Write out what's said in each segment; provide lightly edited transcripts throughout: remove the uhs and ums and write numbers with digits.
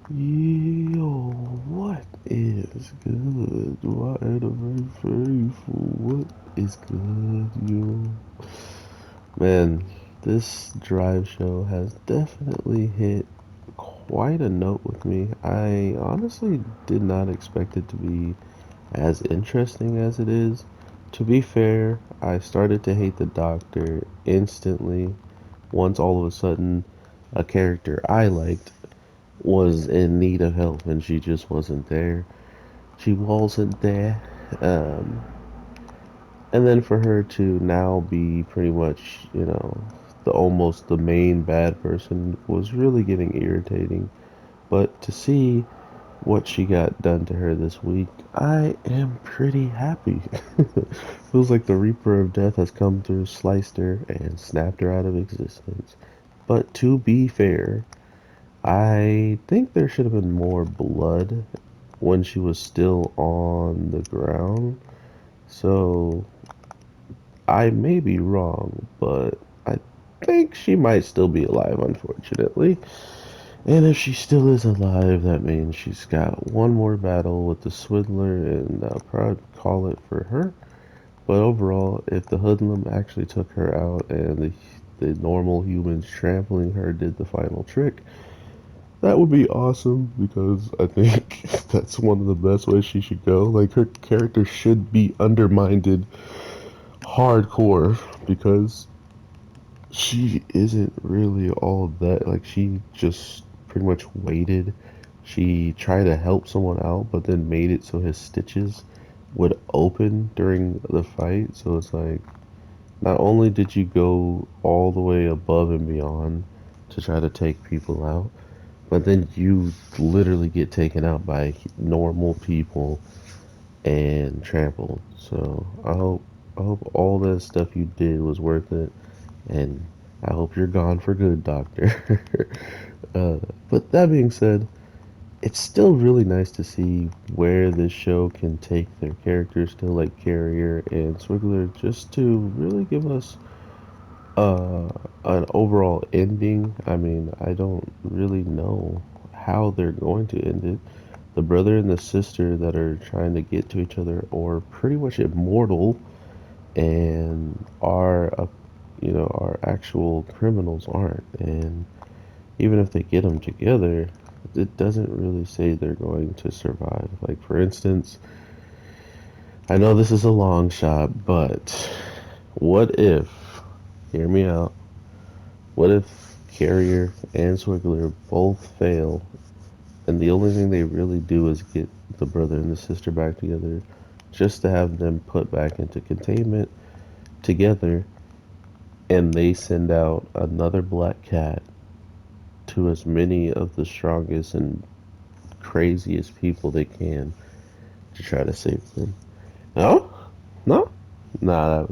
Yo, what is good? My anniversary fool. What is good, yo? Man, this drive show has definitely hit quite a note with me. I honestly did not expect it to be as interesting as it is. To be fair, I started to hate the Doctor instantly once all of a sudden a character I liked was in need of help and she just wasn't there. She wasn't there. Um, and then for her to now be pretty much, the almost the main bad person was really getting irritating. But to see what she got done to her this week, I am pretty happy. Feels like the Reaper of Death has come through, sliced her, and snapped her out of existence. But to be fair, I think there should have been more blood when she was still on the ground. So I may be wrong, but I think she might still be alive, unfortunately. And if she still is alive, that means she's got one more battle with the Swindler, and I'll probably call it for her. But overall, if the hoodlum actually took her out and the normal humans trampling her did the final trick, that would be awesome because I think that's one of the best ways she should go. Like, her character should be undermined hardcore because she isn't really all that. Like, she just pretty much waited. She tried to help someone out, but then made it so his stitches would open during the fight. So it's like, not only did you go all the way above and beyond to try to take people out, but then you literally get taken out by normal people and trampled. So I hope all that stuff you did was worth it, and I hope you're gone for good, Doctor. uh, but that being said, it's still really nice to see where this show can take their characters, still like Carrier and Swiggler, just to really give us uh, an overall ending. I mean, I don't really know how they're going to end it. The brother and the sister that are trying to get to each other are pretty much immortal and our actual criminals aren't. And even if they get them together, it doesn't really say they're going to survive. Like, for instance, I know this is a long shot, but what if, hear me out, what if Carrier and Swiggler both fail and the only thing they really do is get the brother and the sister back together just to have them put back into containment together, and they send out another black cat to as many of the strongest and craziest people they can to try to save them. No? No? Nah,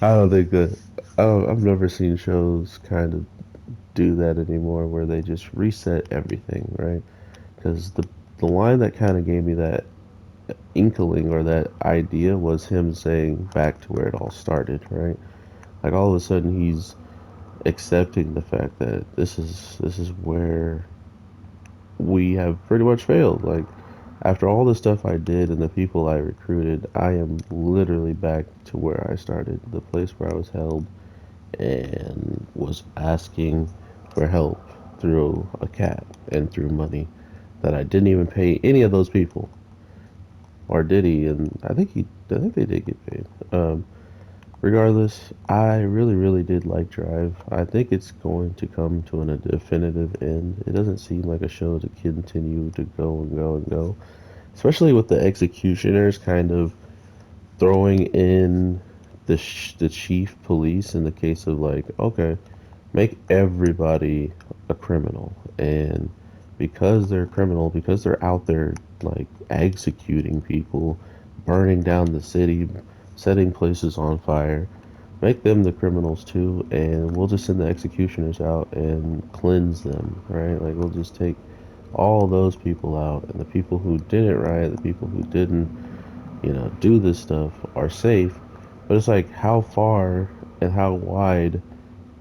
I don't think that. I've never seen shows kind of do that anymore where they just reset everything, right? Because the line that kind of gave me that inkling or that idea was him saying back to where it all started, right? Like, all of a sudden he's accepting the fact that this is where we have pretty much failed. Like, after all the stuff I did and the people I recruited, I am literally back to where I started, the place where I was held and was asking for help through a cat and through money that I didn't even pay any of those people. Or did he? And I think they did get paid. Regardless, I really, really did like Drive. I think it's going to come to a definitive end. It doesn't seem like a show to continue to go and go and go, especially with the executioners kind of throwing in the chief police in the case of, like, okay, make everybody a criminal, and because they're criminal, because they're out there like executing people, burning down the city, setting places on fire, make them the criminals too, and we'll just send the executioners out and cleanse them, right? Like, we'll just take all those people out, and the people who did it right, the people who didn't, do this stuff are safe. But it's like, how far and how wide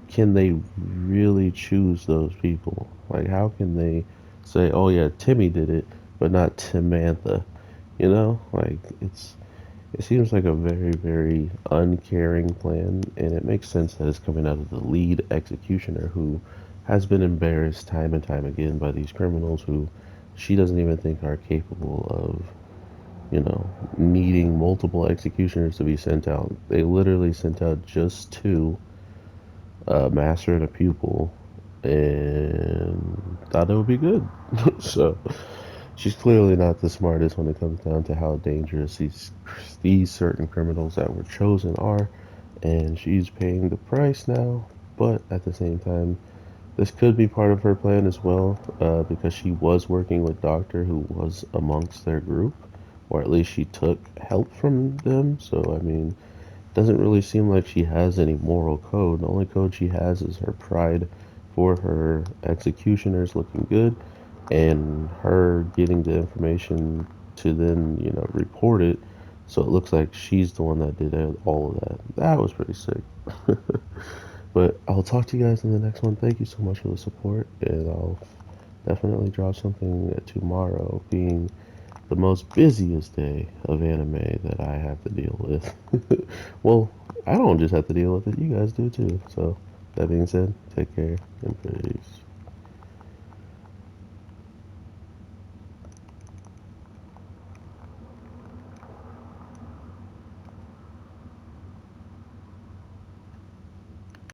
can they really choose those people? Like, how can they? say, oh yeah, Timmy did it, but not Timantha. You know, like it seems like a very, very uncaring plan, and it makes sense that it's coming out of the lead executioner who has been embarrassed time and time again by these criminals who she doesn't even think are capable of, needing multiple executioners to be sent out. They literally sent out just two, a master and a pupil, and thought it would be good. So she's clearly not the smartest when it comes down to how dangerous these certain criminals that were chosen are, and she's paying the price now. But at the same time, this could be part of her plan as well, because she was working with Doctor, who was amongst their group, or at least she took help from them. So I mean, doesn't really seem like she has any moral code. The only code she has is her pride for her executioners looking good and her getting the information to then, report it. So it looks like she's the one that did all of that. That was pretty sick. But I'll talk to you guys in the next one. Thank you so much for the support, and I'll definitely drop something tomorrow, being the most busiest day of anime that I have to deal with. Well, I don't just have to deal with it, you guys do too. So, that being said, take care and peace.